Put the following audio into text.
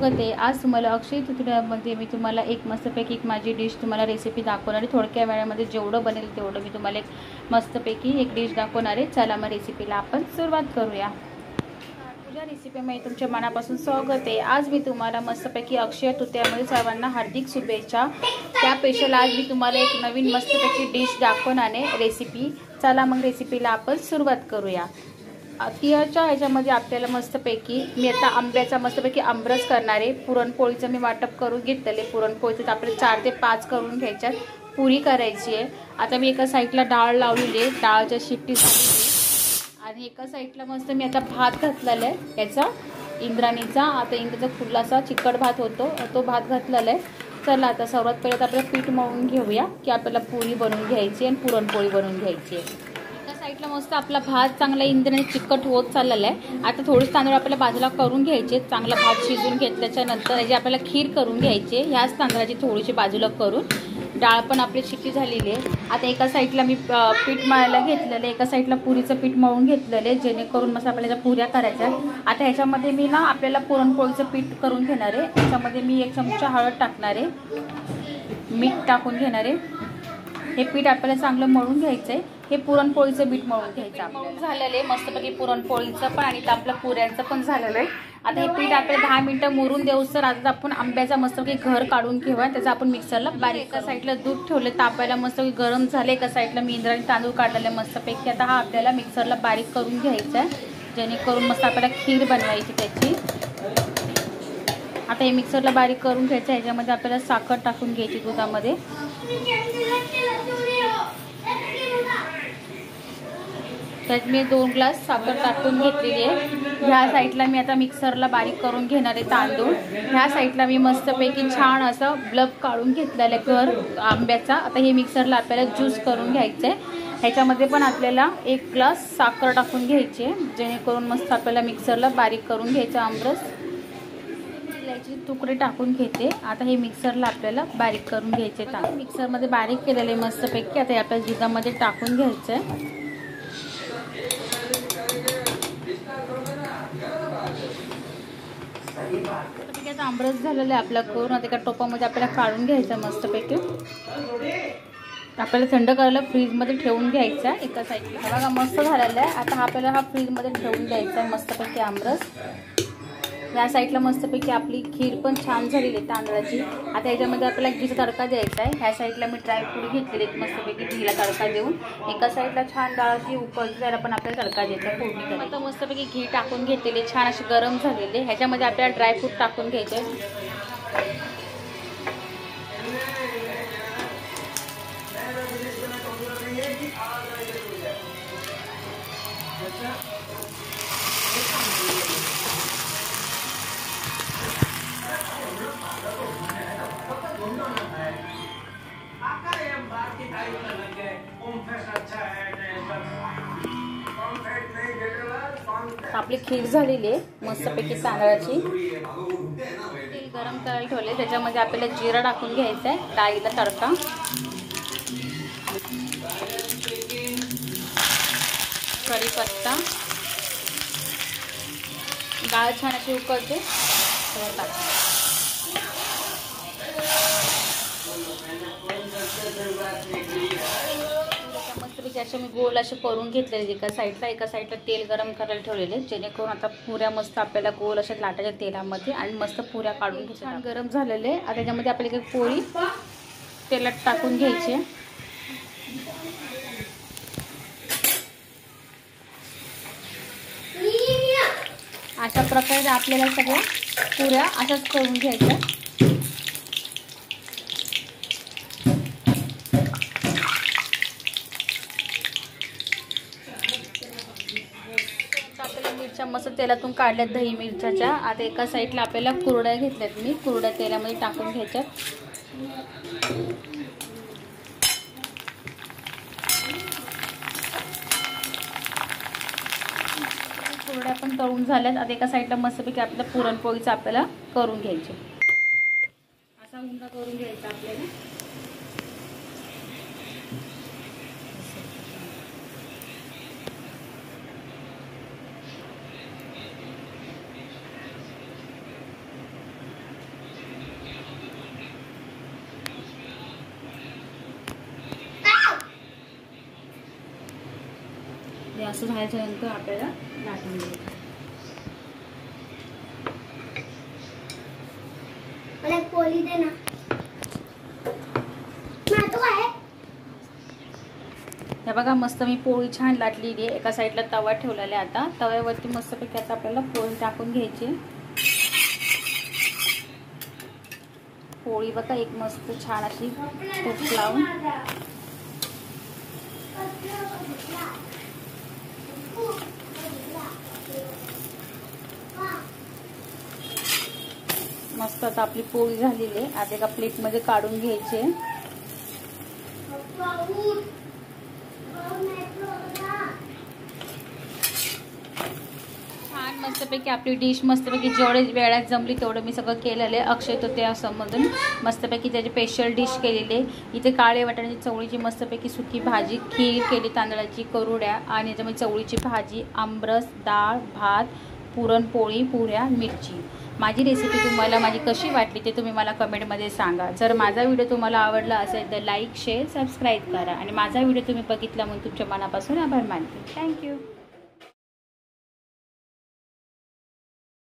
स्वागत आहे। आज तुम्हाला अक्षय तृतीयामध्ये मी तुम्हाला एक मस्तपैकी एक माझी डिश तुम्हाला रेसिपी दाखवणार आहे। थोडक्या वेळामध्ये जेवढं बनेल तेवढं मी तुम्हाला एक मस्तपैकी एक डिश दाखवणार आहे। चला मग रेसिपीला आपण सुरुवात करूया। तुझ्या रेसिपीमध्ये तुमच्या मनापासून स्वागत आहे। आज मी तुम्हाला मस्तपैकी अक्षय तृतीयामध्ये सर्वांना हार्दिक शुभेच्छा। त्या स्पेशल आज मी तुम्हाला एक नवीन मस्तपैकी डिश दाखवणार आहे रेसिपी। चला मग रेसिपीला आपण सुरुवात करूया। तिळाच्या ह्याच्यामध्ये आपल्याला मस्तपैकी मी आता आंब्याचा मस्तपैकी आमरस करणार आहे। पुरणपोळीचं मी वाटप करून घेतलेले। पुरणपोळीचं आपल्याला 4 ते 5 करून घ्यायच्यात। पुरी करायची आहे। आता मी एका साईडला डाळ लावलेली आहे, डाळच्या शिट्टी झालेली आणि एका साईडला मस्त मी आता भात घातलेला आहे याचा इंद्राणीचा। आता इंद्राचा फुलासा चिकट भात होतो तो भात घातलेला आहे। चला आता सर्वात पहिले आपल्याला पीठ मळून घेऊया की आपल्याला पुरी बनवून घ्यायची आणि पुरणपोळी बनवून घ्यायची आहे। साईडला मस्त आपला भात चांगला इंद्राने चिकट होत चाललेला आहे। आता थोडेच तांदूळ आपल्याला बाजूला करून घ्यायचे। चांगला भात शिजवून घेतल्याच्या नंतर याची आपल्याला खीर करून घ्यायची। ह्याच तांदळाची थोडीशी बाजूला करून डाळ पण आपली शिट्टी झालेली आहे। आता एका साईडला मी पीठ मळायला घेतलेलं आहे, एका साईडला पुरीचं पीठ मळून घेतलेलं आहे जेणेकरून मस्त आपल्याला पुऱ्या करायच्या। आता ह्याच्यामध्ये मी ना आपल्याला पुरणपोळीचं पीठ करून घेणार आहे। याच्यामध्ये मी 1 चमचा हळद टाकणार आहे, मीठ टाकून घेणार आहे। हे पीठ आपल्याला चांगलं मळून घ्यायचं आहे। हे पुरणपोळीचं पीठ मळून घ्यायचं आपल्याला झालेलं आहे मस्तपैकी पुरणपोळीचं पण आणि आपल्या पुऱ्यांचं पण झालेलं आहे। आता हे पीठ आपल्याला 10 मिनिटं मुरून देऊस तर आता आपण आंब्याचा मस्तपैकी घर काढून घेऊया। त्याचं आपण मिक्सरला बारीक एका साईडला दूध ठेवले तापायला मस्तपैकी गरम झाले। एका साईडला मी इंद्रायणी तांदूळ काढलेले मस्तपैकी। आता हा आपल्याला मिक्सरला बारीक करून घ्यायचा आहे जेणेकरून मस्त आपल्याला खीर बनवायची त्याची। आता हे मिक्सरला बारीक करून घ्यायचं। ह्याच्यामध्ये आपल्याला साखर टाकून घ्यायची दुधामध्ये। त्यात मी 2 ग्लास साखर टाकून घेतलेली आहे। ह्या साईडला मी आता मिक्सरला बारीक करून घेणार आहे तांदूळ। ह्या साईडला मी मस्तपैकी छान असं ब्लब काढून घेतलेलं आहे घर आंब्याचा। आता हे मिक्सरला आपल्याला ज्यूस करून घ्यायचं आहे। ह्याच्यामध्ये पण आपल्याला 1 ग्लास साखर टाकून घ्यायची आहे जेणेकरून मस्त आपल्याला मिक्सरला बारीक करून घ्यायचं आमरस। इलायची तुकडे टाकून घेते। आता हे मिक्सरला आपल्याला बारीक करून घ्यायचे तांदूळ मिक्सरमध्ये बारीक केलेले मस्तपैकी। आता हे आपल्याला दुधामध्ये टाकून घ्यायचं आहे। आमरस झालेला आहे आपला करून। आता एका टोपामध्ये आपल्याला काढून घ्यायचं मस्तपैकी। आपल्याला थंड करायला फ्रीजमध्ये ठेवून घ्यायचा एका साईडला। बघा मस्त झालेला आहे। आता आपल्याला हा फ्रीजमध्ये ठेवून द्यायचा आहे मस्तपैकी आमरस। या साईडला मस्तपैकी आपली खीर पण छान झालेली आहे तांदळाची। आता याच्यामध्ये आपल्याला घीचा तडका द्यायचा आहे। ह्या साईडला मी ड्रायफ्रूट घेतलेले मस्तपैकी घीला तडका देऊन। एका साईडला छान डाळाची उकळी जायला पण आपल्याला तडका द्यायचा फोडणी करायची। आता मस्तपैकी घी टाकून घेतलेले छान असे गरम झालेले। ह्याच्यामध्ये आपल्याला ड्रायफ्रूट टाकून घ्यायचे। आपली खीर झालेली आहे मस्तपैकी तांदळाची। तेल गरम करायला ठेवले त्याच्यामध्ये आपल्याला जिरा टाकून घ्यायचा आहे, डाळीला तडका, कढीपत्ता, डाळ छान अशी उकळते मस्तपैकी असे मी गोल असे करून घेतलेले एका साईडला तेल गरम करायला ठेवलेले जेणेकरून आता पुऱ्या मस्त आपल्याला गोल अशा लाटाच्या तेलामध्ये आणि मस्त पुऱ्या काढून घ्यायच्या। छान गरम झालेले आता त्याच्यामध्ये आपल्याला एक पोळी तेलात टाकून घ्यायची। अशा प्रकारे आपल्याला सगळ्या पुऱ्या अशाच करून घ्यायच्या। मिरच्या मस्त तेलातून काढल्यात दही मिरच्याच्या। आता एका साईडला आपल्याला कुरड्या घेतल्यात मी, कुरड्या तेलामध्ये टाकून घ्यायच्यात। कुरड्या पण तळून झाल्यात। आता एका साईडला मस्तपैकी आपल्याला पुरणपोळीचं आपल्याला करून घ्यायचे। असा उंडा करून घ्यायचा आपल्याला। असं झाल्याच्यानंतर आपल्याला लाटून घ्यायचं. मला पोळी दे ना. हे बघा मस्त मी पोळी छान लाटलेली आहे. एका साईडला तवा ठेवलेला आहे. आता तव्यावरती मस्तपैकी आता आपल्याला पोळी टाकून घ्यायची. पोळी बघा एक मस्त छान अशी तूप लावून मस्त आता आपली पोळी झालेली आहे. आता एका प्लेटमध्ये काढून घ्यायची. छान मस्तपैकी आपली डिश मस्तपैकी जेवढे वेळात जमली तेवढं मी सगळं केलेलं आहे. अक्षय तृतीया समजून मस्तपैकी त्याची स्पेशल डिश केलेली आहे. इथे काळे वाटाण्याची चवळीची मस्तपैकी सुकी भाजी, खीर केली तांदळाची, करुड्या आणि याच्यामध्ये चवळीची भाजी, आमरस, डाळ, भात, पुरणपोळी, पुऱ्या, मिरची. माझी रेसिपी तुम्हाला माझी कशी वाटली ते तुम्ही मला कमेंटमध्ये सांगा. जर माझा व्हिडिओ तुम्हाला आवडला असेल तर लाईक, शेअर, सबस्क्राईब करा आणि माझा व्हिडिओ तुम्ही बघितला म्हणून तुमच्या मनापासून आभार मानते. थँक्यू.